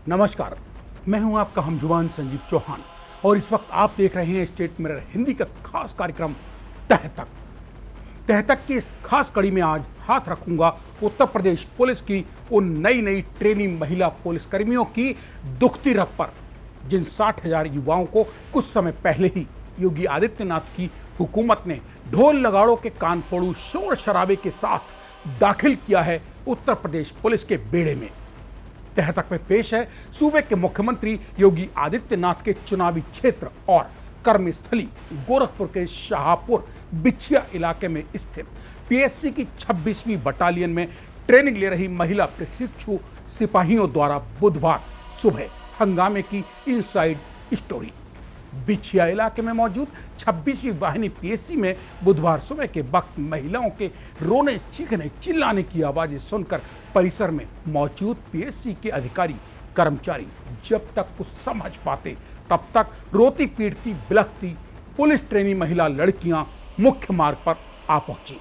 नमस्कार, मैं हूं आपका हमजुबान संजीव चौहान और इस वक्त आप देख रहे हैं स्टेट मिरर हिंदी का खास कार्यक्रम तह तक। तह तक की इस खास कड़ी में आज हाथ रखूंगा उत्तर प्रदेश पुलिस की उन नई ट्रेनिंग महिला पुलिसकर्मियों की दुखती रग पर, जिन 60,000 युवाओं को कुछ समय पहले ही योगी आदित्यनाथ की हुकूमत ने ढोल नगाड़ों के कान फोड़ू शोर शराबे के साथ दाखिल किया है उत्तर प्रदेश पुलिस के बेड़े में। तह तक में पेश है सूबे के मुख्यमंत्री योगी आदित्यनाथ के चुनावी क्षेत्र और कर्मस्थली गोरखपुर के शाहपुर बिछिया इलाके में स्थित पीएससी की 26वीं बटालियन में ट्रेनिंग ले रही महिला प्रशिक्षु सिपाहियों द्वारा बुधवार सुबह हंगामे की इनसाइड स्टोरी। बिछिया इलाके में मौजूद 26वीं वाहिनी पीएससी में बुधवार सुबह के वक्त महिलाओं के रोने चीखने चिल्लाने की आवाजें सुनकर परिसर में मौजूद पीएससी के अधिकारी कर्मचारी जब तक कुछ समझ पाते तब तक रोती पीटती बिलखती पुलिस ट्रेनी महिला लड़कियां मुख्य मार्ग पर आ पहुंची।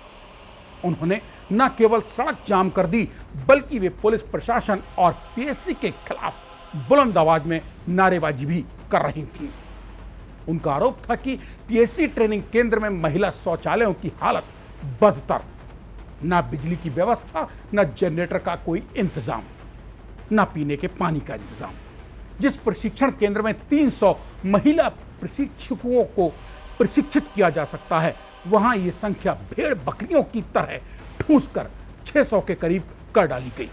उन्होंने न केवल सड़क जाम कर दी बल्कि वे पुलिस प्रशासन और पीएससी के खिलाफ बुलंद आवाज में नारेबाजी भी कर रही थीं। उनका आरोप था कि पीएससी ट्रेनिंग केंद्र में महिला शौचालयों की हालत बदतर, न बिजली की व्यवस्था, न जनरेटर का कोई इंतजाम, न पीने के पानी का इंतजाम। जिस प्रशिक्षण केंद्र में 300 महिला प्रशिक्षकों को प्रशिक्षित किया जा सकता है, वहां ये संख्या भेड़ बकरियों की तरह ठूंस कर 600 के करीब कर डाली गई।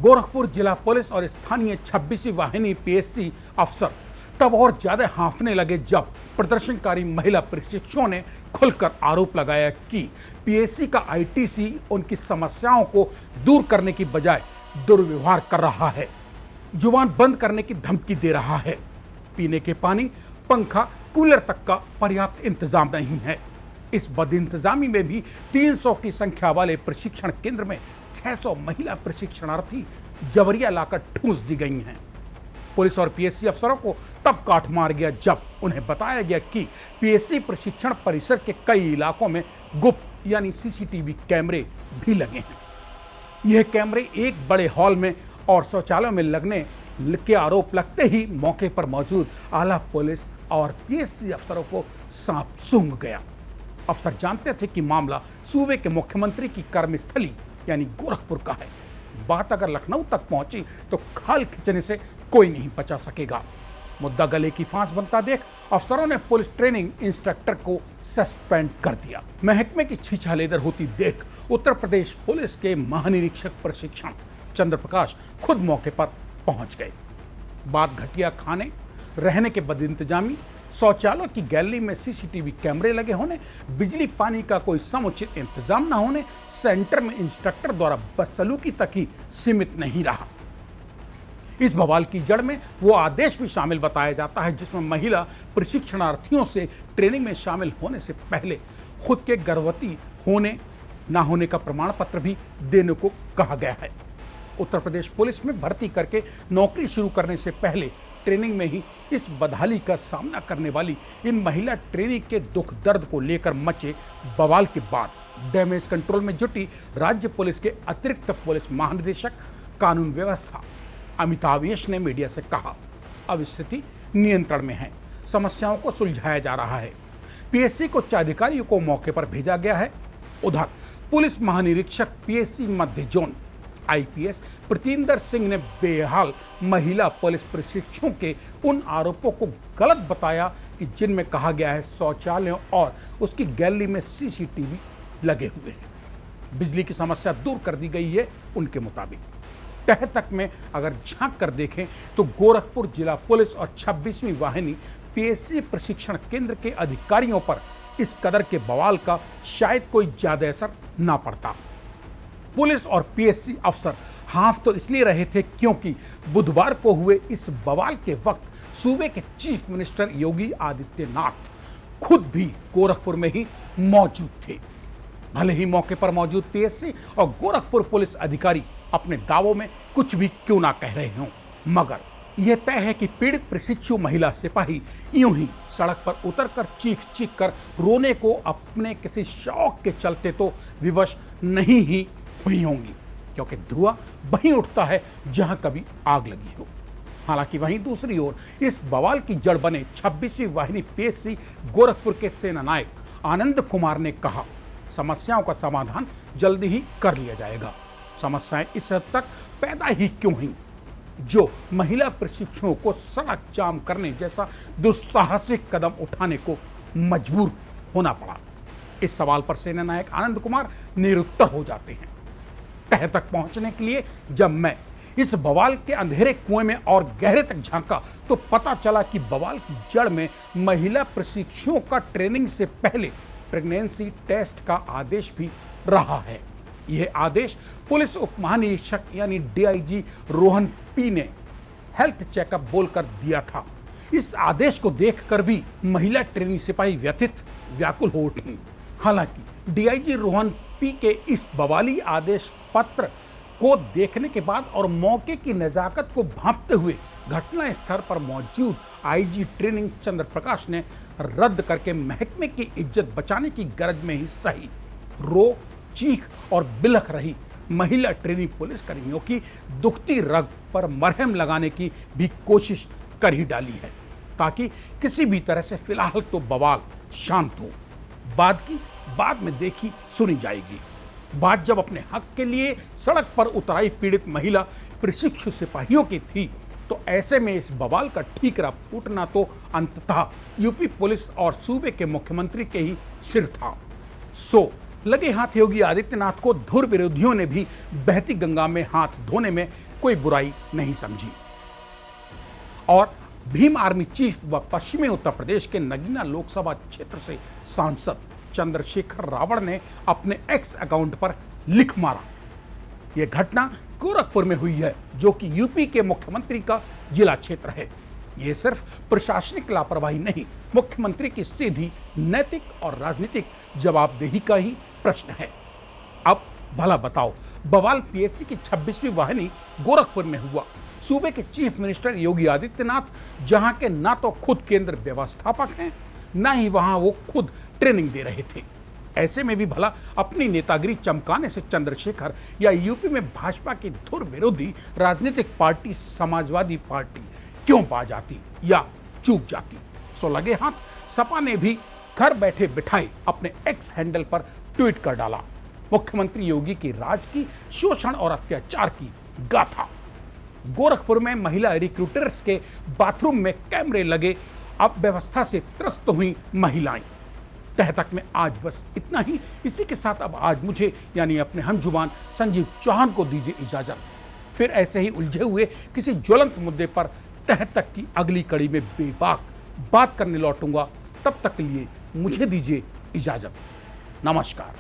गोरखपुर जिला पुलिस और स्थानीय 26वीं वाहिनी पीएससी अफसर तब और ज्यादा हांफने लगे जब प्रदर्शनकारी महिला प्रशिक्षुओं ने खुलकर आरोप लगाया कि पीएससी का आईटीसी उनकी समस्याओं को दूर करने की बजाय दुर्व्यवहार कर रहा है, जुबान बंद करने की धमकी दे रहा है। पीने के पानी, पंखा, कूलर तक का पर्याप्त इंतजाम नहीं है। इस बदइंतजामी में भी 300 की संख्या वाले प्रशिक्षण केंद्र में 600 महिला प्रशिक्षणार्थी जबरिया लाकर ठूंस दी गई हैं। पुलिस और पीएससी अफसरों को तब काट मार गया जब उन्हें बताया गया कि पीएससी प्रशिक्षण परिसर के कई इलाकों में गुप्त यानी सीसीटीवी कैमरे भी लगे हैं। यह कैमरे एक बड़े हॉल में और शौचालयों में लगने के आरोप लगते ही मौके पर मौजूद आला पुलिस और पीएससी अफसरों को सांप सूंघ गया। अफसर जानते थे कि मामला सूबे के मुख्यमंत्री की कर्मस्थली यानी गोरखपुर का है। बात अगर लखनऊ तक पहुंची तो खाल खींचने से कोई नहीं बचा सकेगा। मुद्दा गले की फांस बनता देख अफसरों ने पुलिस ट्रेनिंग इंस्ट्रक्टर को सस्पेंड कर दिया। महकमे की छीछालेदर होती देख उत्तर प्रदेश पुलिस के महानिरीक्षक प्रशिक्षण चंद्र प्रकाश खुद मौके पर पहुंच गए। बात घटिया खाने, रहने के बदइंतजामी, शौचालय की गैलरी में सीसीटीवी कैमरे लगे होने, बिजली पानी का कोई समुचित इंतजाम न होने, सेंटर में इंस्ट्रक्टर द्वारा बदसलूकी तक ही सीमित नहीं रहा। इस बवाल की जड़ में वो आदेश भी शामिल बताया जाता है जिसमें महिला प्रशिक्षणार्थियों से ट्रेनिंग में शामिल होने से पहले खुद के गर्भवती होने ना होने का प्रमाण पत्र भी देने को कहा गया है। उत्तर प्रदेश पुलिस में भर्ती करके नौकरी शुरू करने से पहले ट्रेनिंग में ही इस बदहाली का सामना करने वाली इन महिला ट्रेनी के दुख दर्द को लेकर मचे बवाल के बाद डैमेज कंट्रोल में जुटी राज्य पुलिस के अतिरिक्त पुलिस महानिदेशक कानून व्यवस्था अमिताभ यश ने मीडिया से कहा, अब स्थिति नियंत्रण में है, समस्याओं को सुलझाया जा रहा है। पीएससी को उच्च अधिकारियों को मौके पर भेजा गया है। उधर पुलिस महानिरीक्षक पीएससी मध्य जोन आईपीएस प्रतींदर सिंह ने बेहाल महिला पुलिस प्रशिक्षुओं के उन आरोपों को गलत बताया कि जिनमें कहा गया है शौचालयों और उसकी गैलरी में सीसीटीवी लगे हुए हैं। बिजली की समस्या दूर कर दी गई है उनके मुताबिक। तह तक में अगर झांक कर देखें तो गोरखपुर जिला पुलिस और 26वीं वाहिनी पीएससी प्रशिक्षण केंद्र के अधिकारियों पर इस कदर के बवाल का शायद कोई ज्यादा असर ना पड़ता। पुलिस और पीएससी अफसर हाफ तो इसलिए रहे थे क्योंकि बुधवार को हुए इस बवाल के वक्त सूबे के चीफ मिनिस्टर योगी आदित्यनाथ खुद भी गोरखपुर में ही मौजूद थे। भले ही मौके पर मौजूद पीएससी और गोरखपुर पुलिस अधिकारी अपने दावों में कुछ भी क्यों ना कह रहे हों, मगर यह तय है कि पीड़ित प्रशिक्षु महिला सिपाही यूं ही सड़क पर उतरकर चीख चीख कर रोने को अपने किसी शौक के चलते तो विवश नहीं ही हुई होंगी, क्योंकि धुआं वहीं उठता है जहां कभी आग लगी हो। हालांकि वहीं दूसरी ओर इस बवाल की जड़ बने 26वीं वाहिनी पीएससी गोरखपुर के सेना नायक आनंद कुमार ने कहा, समस्याओं का समाधान जल्दी ही कर लिया जाएगा। समस्याएं इस हद तक पैदा ही क्यों हुई जो महिला प्रशिक्षुओं को सड़क जाम करने जैसा दुस्साहसिक कदम उठाने को मजबूर होना पड़ा। इस सवाल पर सेना नायक आनंद कुमार निरुत्तर हो जाते हैं। तह तक पहुंचने के लिए जब मैं इस बवाल के अंधेरे कुएं में और गहरे तक झांका तो पता चला कि बवाल की जड़ में महिला प्रशिक्षुओं का ट्रेनिंग से पहले प्रेगनेंसी टेस्ट का आदेश भी रहा है। यह आदेश पुलिस उप महानिरीक्षक यानी डीआईजी रोहन पी ने हेल्थ चेकअप बोलकर दिया था। इस आदेश को देखकर भी महिला ट्रेनिंग सिपाही व्यथित व्याकुल हो उठी। हालांकि डीआईजी रोहन पी के इस बवाली आदेश पत्र को देखने के बाद और मौके की नजाकत को भांपते हुए घटना स्थल पर मौजूद आईजी ट्रेनिंग चंद्र प्रकाश ने रद्द करके महकमे की इज्जत बचाने की गरज में ही सही रो चीख और बिलख रही महिला ट्रेनिंग पुलिस कर्मियों की दुखती रग पर मरहम लगाने की भी कोशिश कर ही डाली है, ताकि किसी भी तरह से फिलहाल तो बवाल शांत हो। बाद में देखी सुनी जाएगी। बात जब अपने हक के लिए सड़क पर उतराई पीड़ित महिला प्रशिक्षु सिपाहियों की थी तो ऐसे में इस बवाल का ठीकरा फूटना तो अंततः यूपी पुलिस और सूबे के मुख्यमंत्री के ही सिर था। सो लगे हाथ योगी आदित्यनाथ को धुर विरोधियों ने भी बहती गंगा में हाथ धोने में कोई बुराई नहीं समझी और भीम आर्मी चीफ व पश्चिमी उत्तर प्रदेश के नगीना लोकसभा क्षेत्र से सांसद चंद्रशेखर रावण ने अपने एक्स अकाउंट पर लिख मारा, यह घटना गोरखपुर में हुई है जो कि यूपी के मुख्यमंत्री का जिला क्षेत्र है। यह सिर्फ प्रशासनिक लापरवाही नहीं, मुख्यमंत्री की सीधी नैतिक और राजनीतिक जवाबदेही का ही प्रश्न है। अब भला बताओ, बवाल पीएससी की 26वीं वाहिनी गोरखपुर में हुआ। सूबे के चीफ मिनिस्टर योगी आदित्यनाथ जहां के ना तो खुद केंद्र व्यवस्थापक हैं, ना ही वहां वो खुद ट्रेनिंग दे रहे थे। ऐसे में भी भला अपनी नेतागिरी चमकाने से चंद्रशेखर या यूपी में भाजपा की धुर विरोधी राजनीतिक पार्टी समाजवादी पार्टी क्यों पा जाती या चूक जाती। सो लगे हाथ सपा ने भी घर बैठे बिठाए अपने एक्स हैंडल पर ट्वीट कर डाला, मुख्यमंत्री योगी की राज की शोषण और अत्याचार की गाथा। गोरखपुर में महिला रिक्रूटर्स के बाथरूम में कैमरे लगे, अब व्यवस्था से त्रस्त हुई महिलाएं। तह तक में आज बस इतना ही। इसी के साथ अब आज मुझे यानी अपने हम जुबान संजीव चौहान को दीजिए इजाजत। फिर ऐसे ही उलझे हुए किसी ज्वलंत मुद्दे पर तह तक की अगली कड़ी में बेबाक बात करने लौटूंगा। तब तक के लिए मुझे दीजिए इजाजत। नमस्कार।